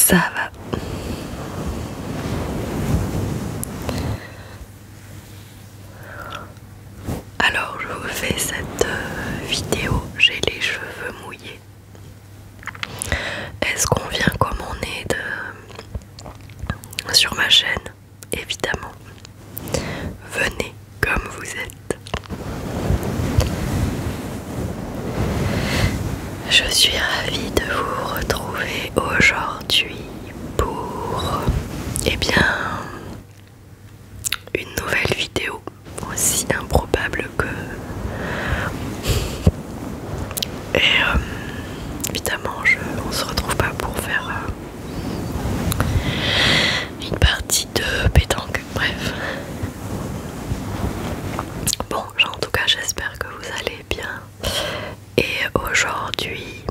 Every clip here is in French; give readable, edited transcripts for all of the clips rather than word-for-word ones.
Ça va. Alors je vous fais cette vidéo, j'ai les cheveux mouillés. Est-ce qu'on vient comme on est sur ma chaîne? Évidemment. Venez comme vous êtes. Je suis ravie de vous retrouver aujourd'hui pour, une nouvelle vidéo, aussi improbable que... Et évidemment, on se retrouve pas pour faire une partie de pétanque, bref. Bon, en tout cas, j'espère que vous allez bien. Et aujourd'hui,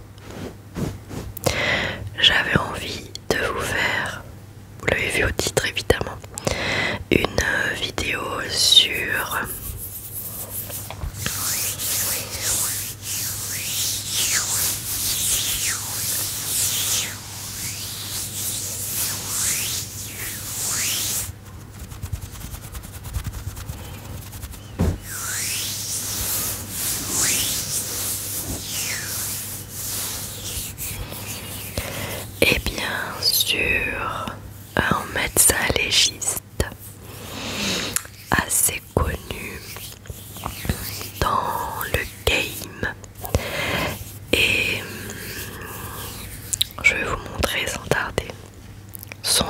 j'avais envie de vous faire, vous l'avez vu au titre évidemment, une vidéo sur sur un médecin légiste assez connu dans le game, et je vais vous montrer sans tarder son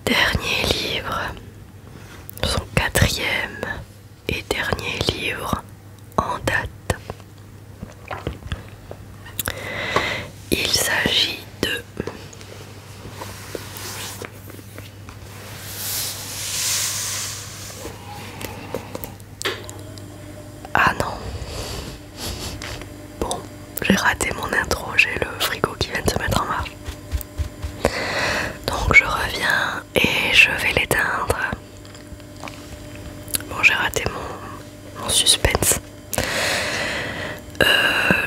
dernier livre, son 4e et dernier livre en date. Il s'agit de Ah non. Bon, j'ai raté mon intro, j'ai le frigo qui vient de se mettre en marche. Donc je reviens et je vais l'éteindre. Bon, j'ai raté mon suspense.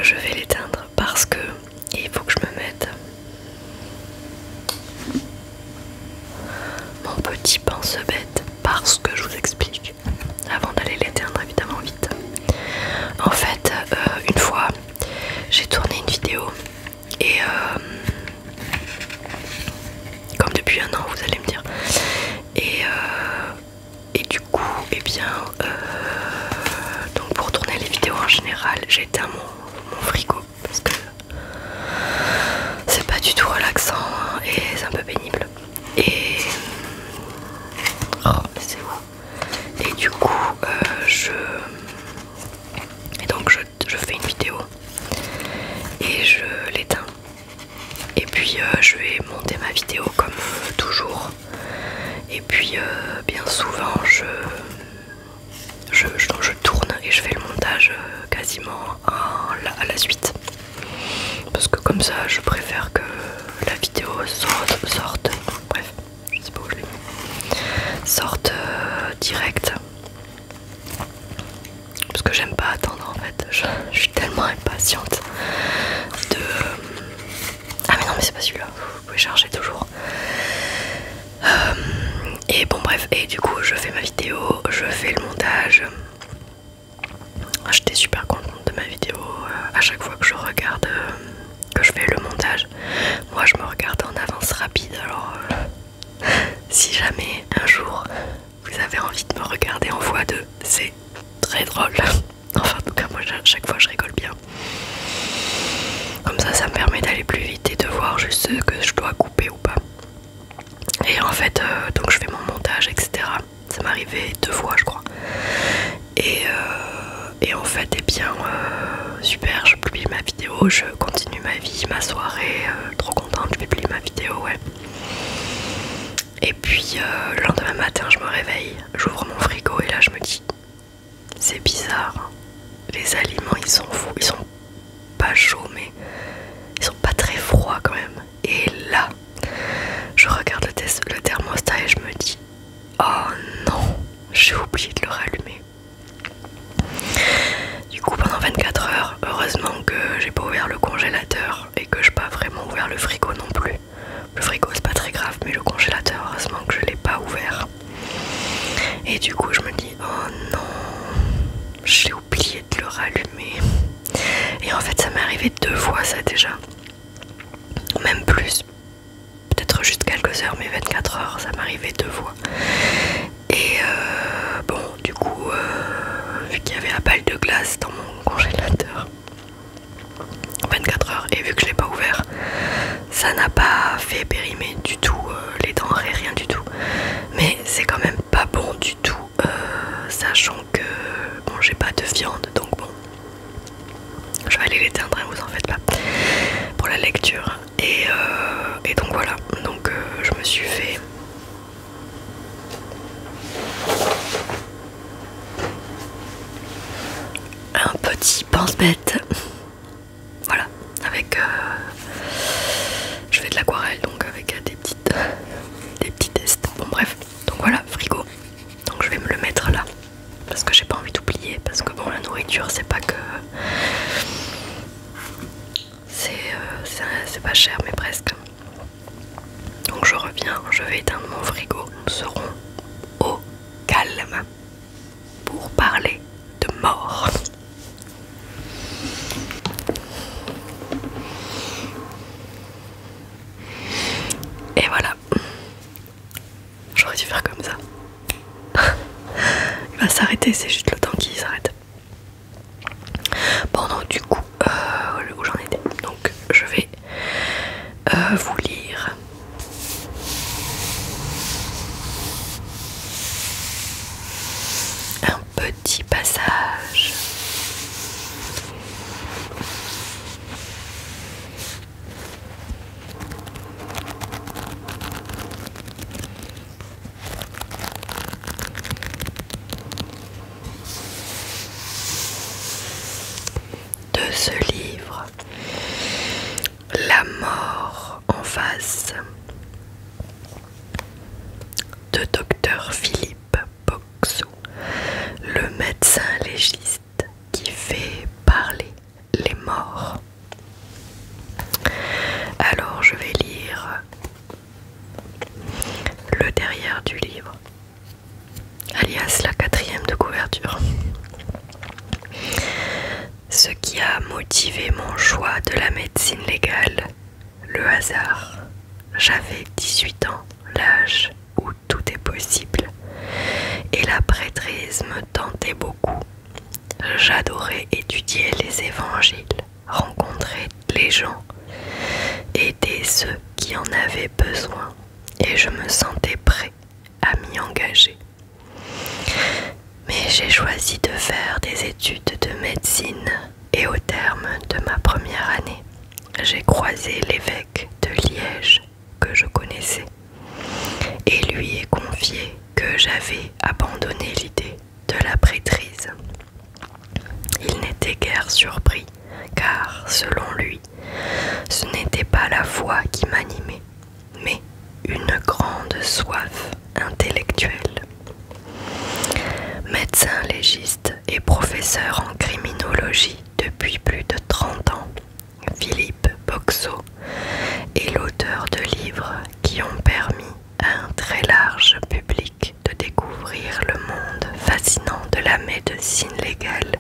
Je vais l'éteindre parce que il faut que je me mette mon petit pense-bête, parce que je vous explique avant d'aller l'éteindre évidemment vite. En fait, une fois j'ai tourné une vidéo et comme depuis un an vous allez me dire, et du coup donc pour tourner les vidéos en général j'éteins mon frigo parce que c'est pas du tout relaxant et c'est un peu pénible. Et oh mais c'est où. Et du coup je fais une vidéo et je l'éteins, et puis je vais monter ma vidéo comme toujours, et puis bien souvent je tourne et je fais le montage quasiment à la suite, parce que comme ça je préfère que la vidéo sorte bref, je sais pas où je l'ai mis, sorte direct, parce que j'aime pas attendre en fait. Je suis tellement impatiente de... Ah mais non, mais c'est pas celui-là, vous pouvez charger toujours. Et bon bref, et du coup je fais ma vidéo, je fais le montage. J'étais super contente de ma vidéo. À chaque fois que je regarde, que je fais le montage, moi je me regarde en avance rapide. Alors si jamais un jour vous avez envie de me regarder en x2, c'est très drôle. Enfin en tout cas moi à chaque fois je rigole bien. Comme ça me permet d'aller plus vite et de voir juste ce que je dois couper ou pas. Et en fait donc je fais mon montage etc. Ça m'est arrivé 2 fois je crois. Et en fait super, je publie ma vidéo, je continue ma vie, ma soirée, trop contente, je publie ma vidéo, ouais. Et puis le lendemain matin je me réveille, j'ouvre mon frigo et là je me dis c'est bizarre, hein. Les aliments ils sont fous, ils sont pas chauds mais ils sont pas très froids quand même. Et là je regarde le thermostat et je me dis oh non, j'ai oublié de le rallumer. Du coup pendant 24 heures, heureusement que j'ai pas ouvert le congélateur et que j'ai pas vraiment ouvert le du coup je me dis oh non, j'ai oublié de le rallumer. Et en fait ça m'est arrivé 2 fois ça déjà, même plus, peut-être juste quelques heures, mais 24 heures ça m'est arrivé 2 fois. Et bon du coup vu qu'il y avait un balle de glace dans mon congélateur 24 heures, et vu que je l'ai pas ouvert, ça n'a pas fait périmer du tout les denrées, rien du tout. Mais c'est quand même pas bon du tout, sachant que bon j'ai pas de viande, donc bon je vais aller l'éteindre, hein, vous en faites pas, pour la lecture. Et donc voilà, donc je me suis fait un petit pense-bête, voilà, avec je fais de l'aquarelle, donc avec des petits tests, bon bref, donc voilà, frigo, donc je vais me le mettre là, parce que j'ai pas envie d'oublier, parce que bon la nourriture c'est pas que c'est pas cher mais presque. Donc je reviens, je vais éteindre mon frigo, nous serons au calme pour parler de mort. Et voilà, j'aurais dû faire comme ça. Il va s'arrêter, c'est juste le temps qu'il s'arrête. Bon donc du coup, où j'en étais, donc je vais vous lire un petit passage. De ce livre, La mort en face, de Dr Philippe Boxou, le médecin légiste qui fait parler les morts. Alors je vais lire le derrière du livre, alias la 4e de couverture. Ce qui a motivé mon choix de la médecine légale, le hasard. J'avais 18 ans, l'âge où tout est possible, et la prêtrise me tentait beaucoup. J'adorais étudier les évangiles, rencontrer les gens, aider ceux qui en avaient besoin, et je me sentais prêt à m'y engager. Mais j'ai choisi de faire des études de médecine, et au terme de ma première année, j'ai croisé l'évêque de Liège que je connaissais et lui ai confié que j'avais abandonné l'idée de la prêtrise. Il n'était guère surpris, car selon lui, ce n'était pas la foi qui m'animait, mais une grande soif intellectuelle. Médecin légiste et professeur en criminologie depuis plus de 30 ans, Philippe Boxou est l'auteur de livres qui ont permis à un très large public de découvrir le monde fascinant de la médecine légale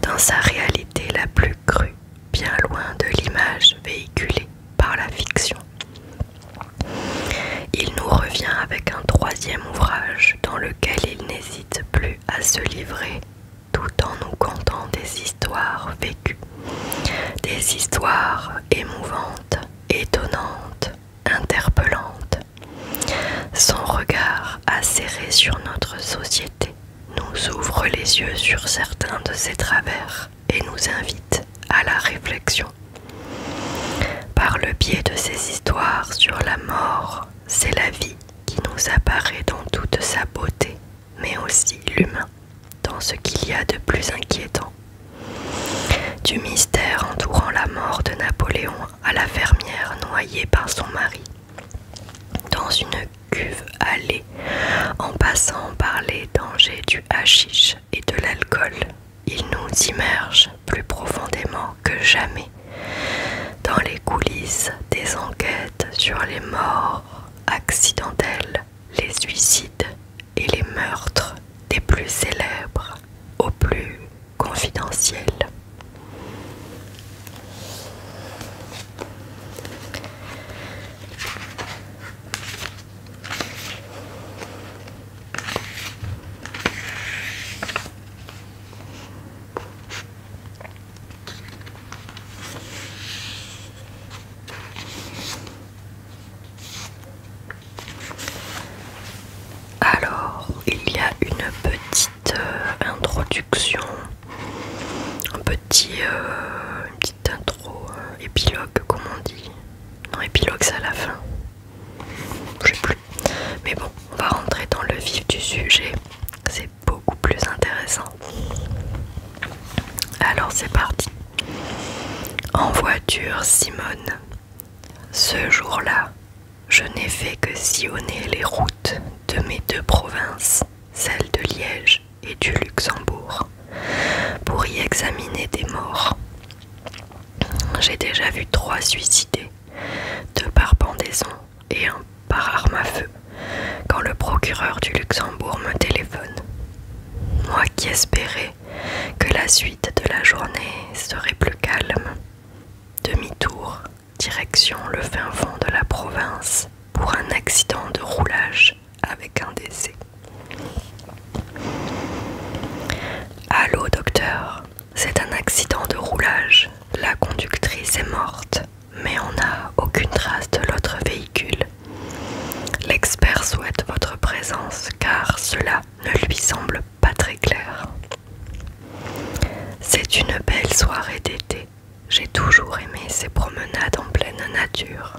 dans sa réalité la plus crue, bien loin de l'image véhiculée par la fiction. Il nous revient avec un 3e ouvrage dans lequel il n'hésite plus à se livrer tout en nous contant des histoires vécues, des histoires émouvantes, étonnantes, interpellantes. Son regard acéré sur notre société nous ouvre les yeux sur certains de ses travers et nous invite à la réflexion. Par le biais de ces histoires sur la mort, c'est la vie qui nous apparaît dans toute sa beauté, mais aussi l'humain, dans ce qu'il y a de plus inquiétant. Du mystère entourant la mort de Napoléon à la fermière noyée par son mari dans une cuve allée, en passant par les dangers du hashish et de l'alcool, il nous immerge plus profondément que jamais dans les coulisses des enquêtes sur les morts accidentelles, les suicides et les meurtres des plus célèbres aux plus confidentiels. Alors, il y a une petite introduction, une petite intro, épilogue comme on dit. Non, épilogue c'est à la fin. Je sais plus. Mais bon, on va rentrer dans le vif du sujet. C'est beaucoup plus intéressant. Alors c'est parti. En voiture, Simone. Ce jour-là, je n'ai fait que sillonner les routes de mes deux provinces, celles de Liège et du Luxembourg, pour y examiner des morts. J'ai déjà vu 3 suicidés, 2 par pendaison et 1 par arme à feu, quand le procureur du Luxembourg me téléphone. Moi qui espérais que la suite de la journée serait plus calme. Demi-tour, direction le fin fond de la province pour un accident de roulage avec un décès. Allô docteur, c'est un accident de roulage. La conductrice est morte, mais on n'a aucune trace de l'autre véhicule. L'expert souhaite votre présence car cela ne lui semble pas très clair. C'est une belle soirée d'été. J'ai toujours aimé ces promenades en pleine nature,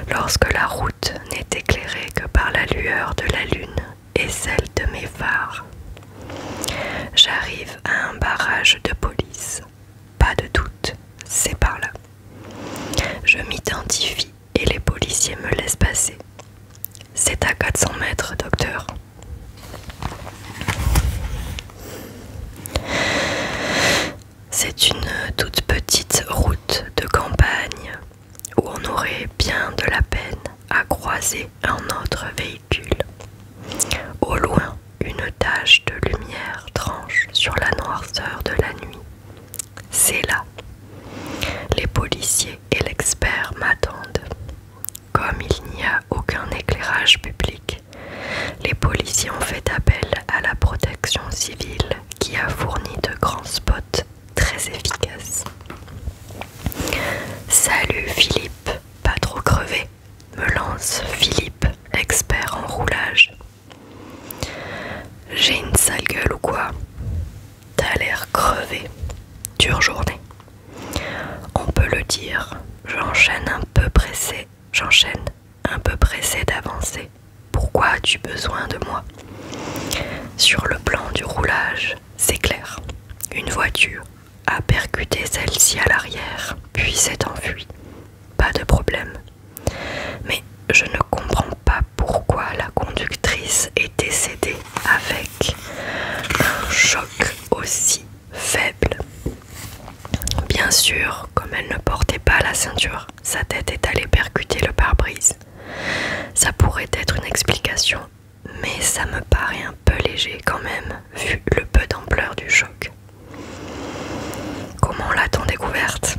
lorsque la route n'est éclairée que par la lueur de la lune et celle de mes phares. J'arrive à un barrage de police. Pas de doute, c'est par là. Je m'identifie et les policiers me laissent passer. C'est à 400 mètres, docteur. C'est une toute petite route de campagne où on aurait bien de la peine à croiser un autre véhicule. Au loin, une tache de lumière tranche sur la noirceur de la nuit. C'est là. Les policiers et l'expert m'attendent. Comme il n'y a aucun éclairage public, les policiers ont fait appel à la protection civile qui a fourni de grands spots très efficaces. Salut Philippe, pas trop crevé, me lance Philippe, expert en roulage. J'ai une sale gueule ou quoi? T'as l'air crevé. Dure journée. On peut le dire, j'enchaîne un peu pressé d'avancer. Pourquoi as-tu besoin de moi? Sur le plan du roulage, c'est clair. Une voiture a percuté celle-ci à l'arrière, puis s'est enfuie. Pas de problème. Mais je ne comprends pas pourquoi la conductrice est décédée avec un choc aussi faible. Bien sûr, comme elle ne portait pas la ceinture, sa tête est allée percuter le pare-brise. Ça pourrait être une explication, mais ça me paraît un peu léger quand même, vu le peu d'ampleur du choc. Comment l'a-t-on découverte?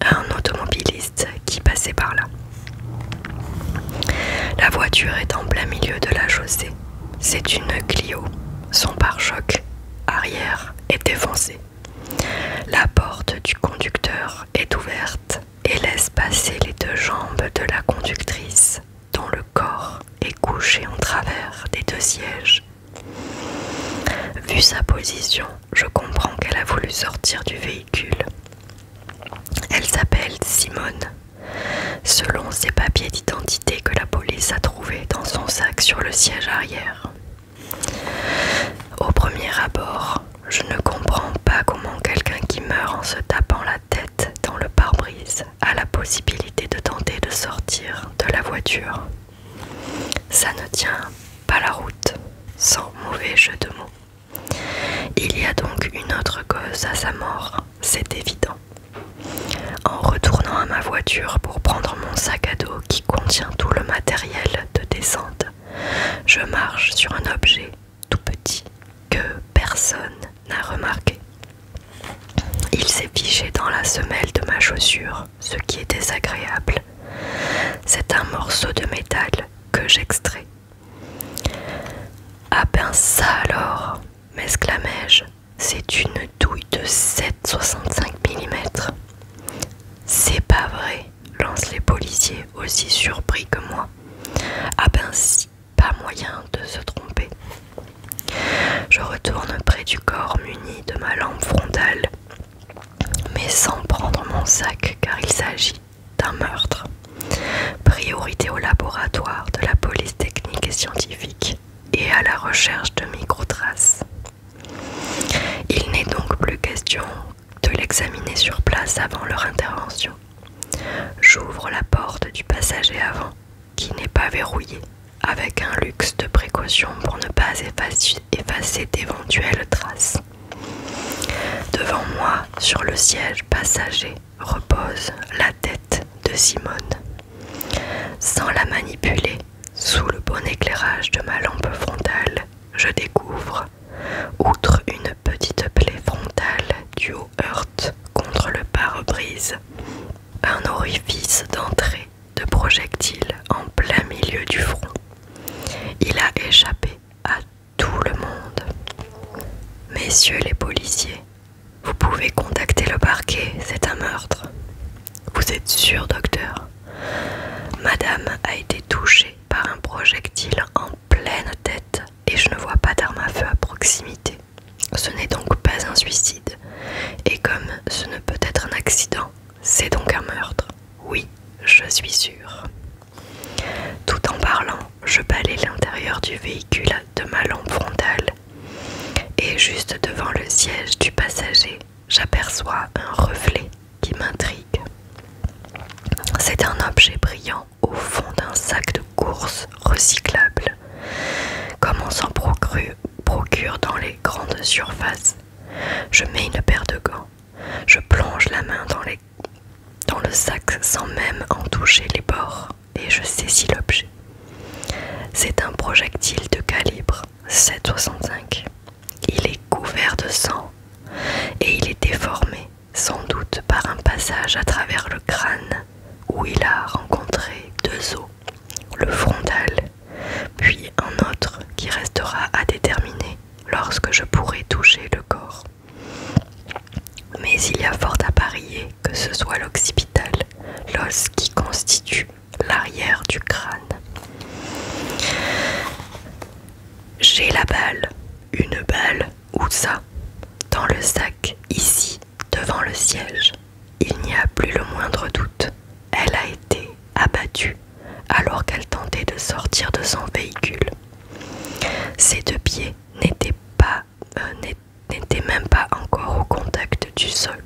Un automobiliste qui passait par là. La voiture est en plein milieu de la chaussée. C'est une Clio. Son pare-choc arrière est défoncé. La porte du conducteur est ouverte et laisse passer les 2 jambes de la conductrice, dont le corps est couché en travers des 2 sièges. Vu sa position, je comprends qu'elle a voulu sortir du véhicule. Elle s'appelle Simone, selon ses papiers d'identité que la police a trouvés dans son sac sur le siège arrière. Au premier abord, je ne comprends pas comment quelqu'un qui meurt en se tapant la tête dans le pare-brise a la possibilité de tenter de sortir de la voiture. Ça ne tient pas la route, sans mauvais jeu de mots. Il y a donc une autre cause à sa mort, c'est évident. En retournant à ma voiture pour prendre mon sac à dos qui contient tout le matériel de descente, je marche sur un objet fiché dans la semelle de ma chaussure, ce qui est désagréable. C'est un morceau de métal que j'extrais. Ah ben ça alors, m'exclamai-je, c'est une douille de 7,65 mm. C'est pas vrai, lancent les policiers aussi surpris que moi. Ah ben si, pas moyen de se tromper. Je retourne près du corps muni de ma lampe frontale, mais sans prendre mon sac car il s'agit d'un meurtre. Priorité au laboratoire de la police technique et scientifique et à la recherche de microtraces. Il n'est donc plus question de l'examiner sur place avant leur intervention. J'ouvre la porte du passager avant, qui n'est pas verrouillée, avec un luxe de précaution pour ne pas effacer d'éventuelles traces. Devant moi, sur le siège passager, repose la tête de Simone. Sans la manipuler, sous le bon éclairage de ma lampe frontale, je découvre, outre une petite plaie frontale due au heurt contre le pare-brise, un orifice d'entrée de projectile en plein milieu du front. Il a échappé à tout le monde. Messieurs les policiers, vous pouvez contacter le parquet, c'est un meurtre. Vous êtes sûr, docteur? Madame a été touchée par un projectile en pleine tête et je ne vois pas d'arme à feu à proximité. Ce n'est donc pas un suicide. Et comme ce ne peut être un accident, c'est donc un meurtre. Oui, je suis sûre. Tout en parlant, je balaie l'intérieur du véhicule de ma lampe frontale. Et juste devant le siège du passager, j'aperçois un reflet qui m'intrigue. C'est un objet brillant au fond d'un sac de course recyclable, comme on s'en procure dans les grandes surfaces. Je mets une paire de gants, je plonge la main dans le sac sans même en toucher les bords et je saisis l'objet. C'est un projectile de calibre 7,65. Il est couvert de sang et il est déformé, sans doute par un passage à travers le crâne où il a rencontré deux os, le frontal, puis un autre qui restera à déterminer lorsque je pourrai toucher le corps. Mais il y a fort à parier que ce soit l'occipital, l'os qui constitue l'arrière du crâne. J'ai la balle, une balle, où ça? Dans le sac, ici, devant le siège. Il n'y a plus le moindre doute. Elle a été abattue alors qu'elle tentait de sortir de son véhicule. Ses deux pieds n'étaient même pas encore au contact du sol.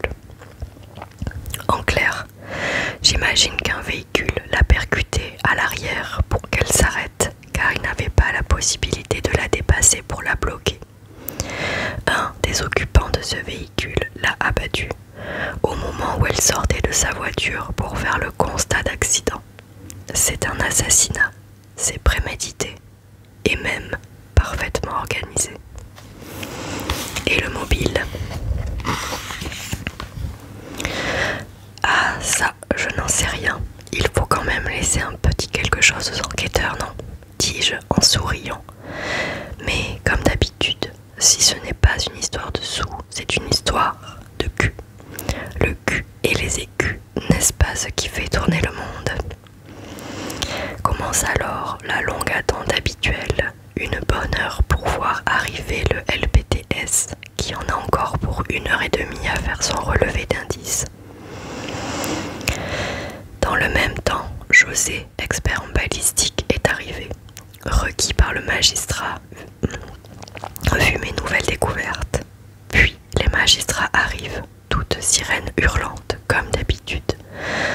En clair, j'imagine qu'un véhicule l'a percutée à l'arrière pour qu'elle s'arrête, car il n'avait pas la possibilité de la dépasser pour la bloquer. Un des occupants de ce véhicule l'a abattue au moment où elle sortait de sa voiture pour faire le constat d'accident. C'est un assassinat, c'est prémédité et même parfaitement organisé. Et le mobile? Ah ça, je n'en sais rien. Il faut quand même laisser un petit quelque chose aux enquêteurs, non? Dis-je en souriant. Mais comme d'habitude, si ce n'est pas une histoire de sous, c'est une histoire de cul. Le cul et les écus, n'est-ce pas ce qui fait tourner le monde? Commence alors la longue attente habituelle, une bonne heure pour voir arriver le LPTS, qui en a encore pour 1h30 à faire son relevé d'indices. Dans le même temps, José, expert en balistique, est arrivé, requis par le magistrat, vu mes nouvelles découvertes. Puis les magistrats arrivent, toutes sirènes hurlantes, comme d'habitude,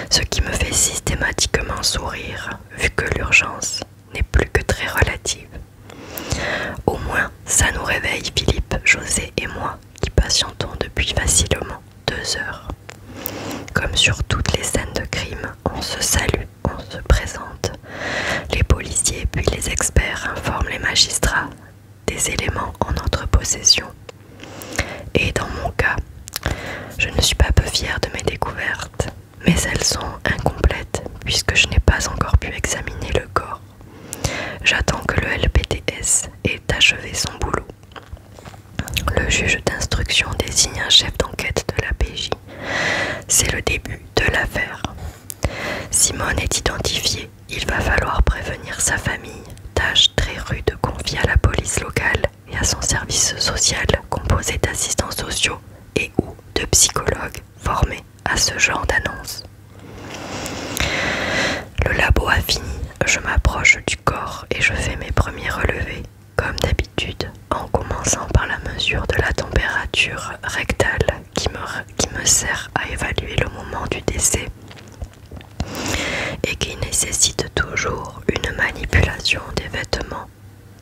ce qui me fait systématiquement sourire, vu que l'urgence n'est plus que très relative. Au moins, ça nous réveille Philippe, José et moi, qui patientons depuis facilement 2 heures. Comme sur toutes les scènes de crime, on se salue, on se présente. Les policiers puis les experts informent les magistrats des éléments en notre possession. Et dans mon cas, je ne suis pas peu fière début de l'affaire. Simone est identifiée, il va falloir prévenir sa famille, tâche très rude confiée à la police locale et à son service social composé d'assistants sociaux et ou de psychologues formés à ce genre d'annonce. Le labo a fini, je m'approche du corps et je fais mes premiers relevés, comme d'habitude, en commençant par la mesure de la température rectale qui me sert à évaluer le moment du décès et qui nécessite toujours une manipulation des vêtements.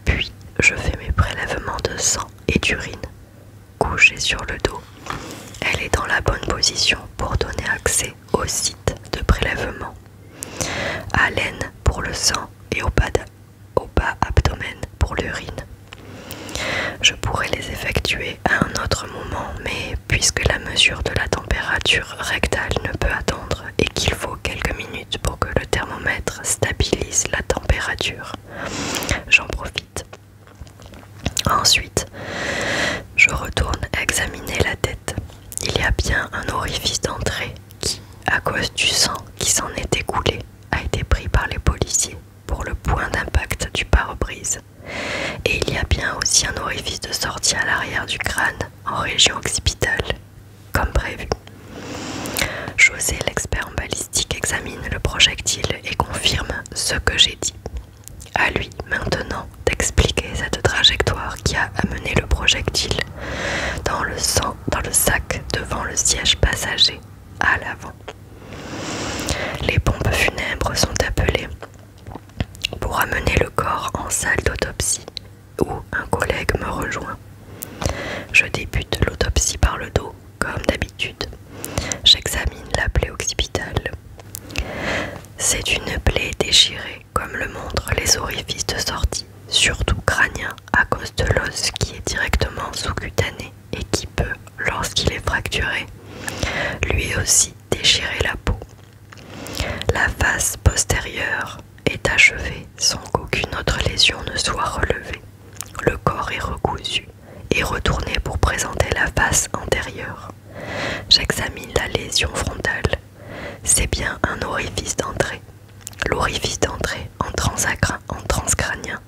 Puis je fais mes prélèvements de sang et d'urine. Couchée sur le dos, elle est dans la bonne position pour donner accès au site de prélèvement. À l'aine pour le sang et au bas abdomen pour l'urine. Je pourrais les effectuer à un autre moment, mais puisque la mesure de la température rectale ne peut attendre et qu'il faut quelques minutes pour que le thermomètre stabilise la température, j'en profite. Ensuite, je retourne examiner la tête. Il y a bien un orifice d'entrée qui, à cause du sang qui s'en est écoulé, a été pris par les policiers pour le point d'impact du pare-brise. Et il y a bien aussi un orifice de sortie à l'arrière du crâne en région occipitale, comme prévu. José, l'expert en balistique, examine le projectile et confirme ce que j'ai dit. À lui maintenant d'expliquer cette trajectoire qui a amené le projectile dans le sac devant le siège passager à l'avant. Les pompes funèbres sont appelées pour amener le corps en salle d'autopsie où un collègue me rejoint. Je débute l'autopsie par le dos, comme d'habitude. J'examine la plaie occipitale. C'est une plaie déchirée, comme le montrent les orifices de sortie, surtout crânien, à cause de l'os qui est directement sous-cutané et qui peut, lorsqu'il est fracturé, lui aussi déchirer la peau. La face postérieure est achevée sans qu'aucune autre lésion ne soit relevée. Le corps est recousu et retourné pour présenter la face antérieure. J'examine la lésion frontale. C'est bien un orifice d'entrée. L'orifice d'entrée en transcrânien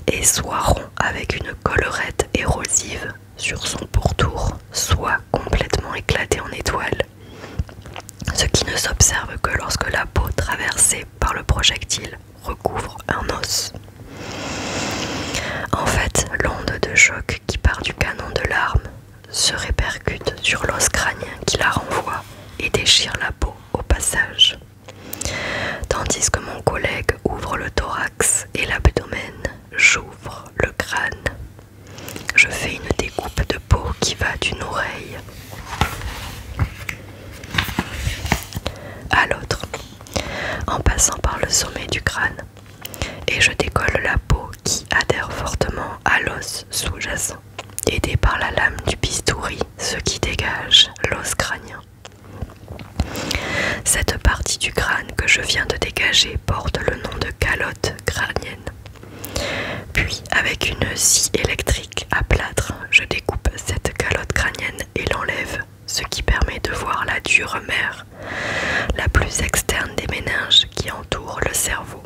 est soit rond avec une collerette érosive sur son pourtour, soit complètement éclaté en étoile. Ce qui ne s'observe que lorsque la peau traversée par le projectile recouvre un os. En fait, l'onde de choc qui part du canon de l'arme se répercute sur l'os crânien qui la renvoie et déchire la peau au passage. Tandis que mon collègue ouvre le thorax et l'abdomen, j'ouvre le crâne. Je fais une découpe de peau qui va d'une oreille à l'autre, en passant par le sommet du crâne, et je décolle la peau qui adhère fortement à l'os sous-jacent, aidé par la lame du bistouri, ce qui dégage l'os crânien. Cette partie du crâne que je viens de dégager porte le nom de calotte crânienne. Puis, avec une scie électrique à plâtre, je découpe cette calotte crânienne et l'enlève, ce qui permet de voir la dure mer, la plus externe des méninges qui entourent le cerveau.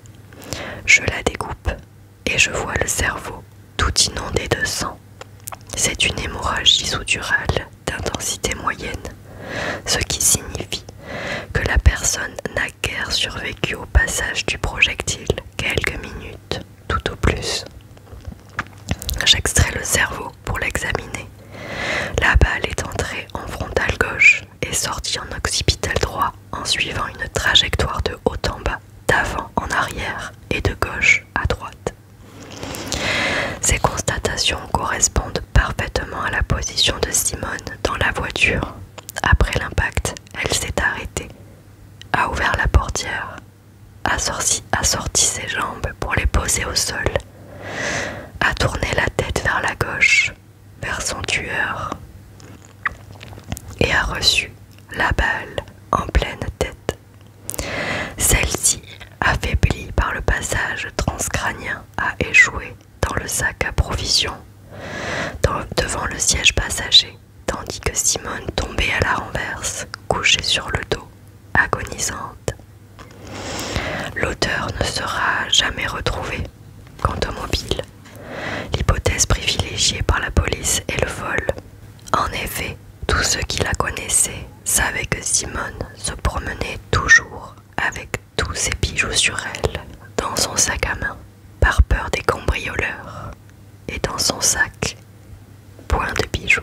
Je la découpe et je vois le cerveau tout inondé de sang. C'est une hémorragie sous-durale d'intensité moyenne, ce qui signifie que la personne n'a guère survécu au passage du projectile, quelques minutes tout au plus. J'extrais le cerveau pour l'examiner. La balle est entrée en frontale gauche et sortie en occipital droit en suivant une trajectoire de haut en bas, d'avant en arrière et de gauche à droite. Ces constatations correspondent parfaitement à la position de Simone dans la voiture. Après l'impact, elle s'est arrêtée, a ouvert la portière, a sorti ses jambes pour les poser au sol, a tourné la tête vers la gauche, vers son tueur, et a reçu la balle en pleine tête. Celle-ci, affaiblie par le passage transcrânien, a échoué dans le sac à provisions, devant le siège passager, tandis que Simone tombait à la renverse, couchée sur le dos, agonisante. L'auteur ne sera jamais retrouvé. Quant au mobile, l'hypothèse privilégiée par la police est le vol. En effet, tous ceux qui la connaissaient savaient que Simone se promenait toujours avec tous ses bijoux sur elle, dans son sac à main, par peur des cambrioleurs, et dans son sac, point de bijoux.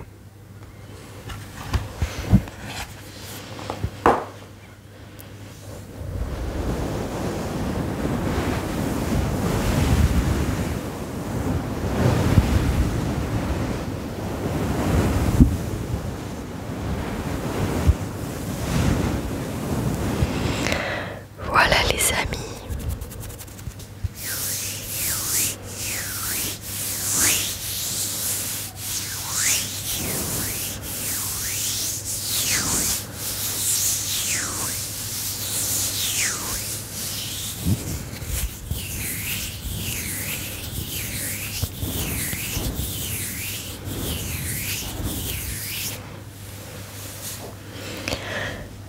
Voilà les amis.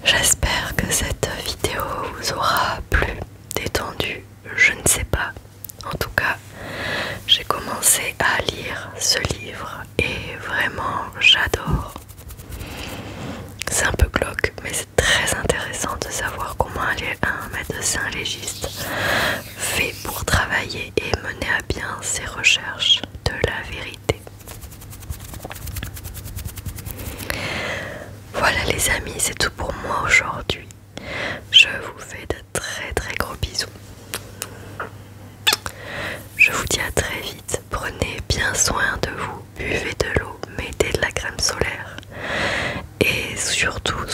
J'espère que cette vidéo vous aura plu, détendu, je ne sais pas. En tout cas, j'ai commencé à lire ce livre et vraiment j'adore. C'est un peu glauque, mais c'est très intéressant de savoir comment un médecin légiste fait pour travailler et mener à bien ses recherches de la vérité. Voilà les amis, c'est tout pour moi aujourd'hui. Je vous fais de très gros bisous. Je vous dis à très vite. Prenez bien soin de vous. Buvez de l'eau, mettez de la crème solaire. Et surtout,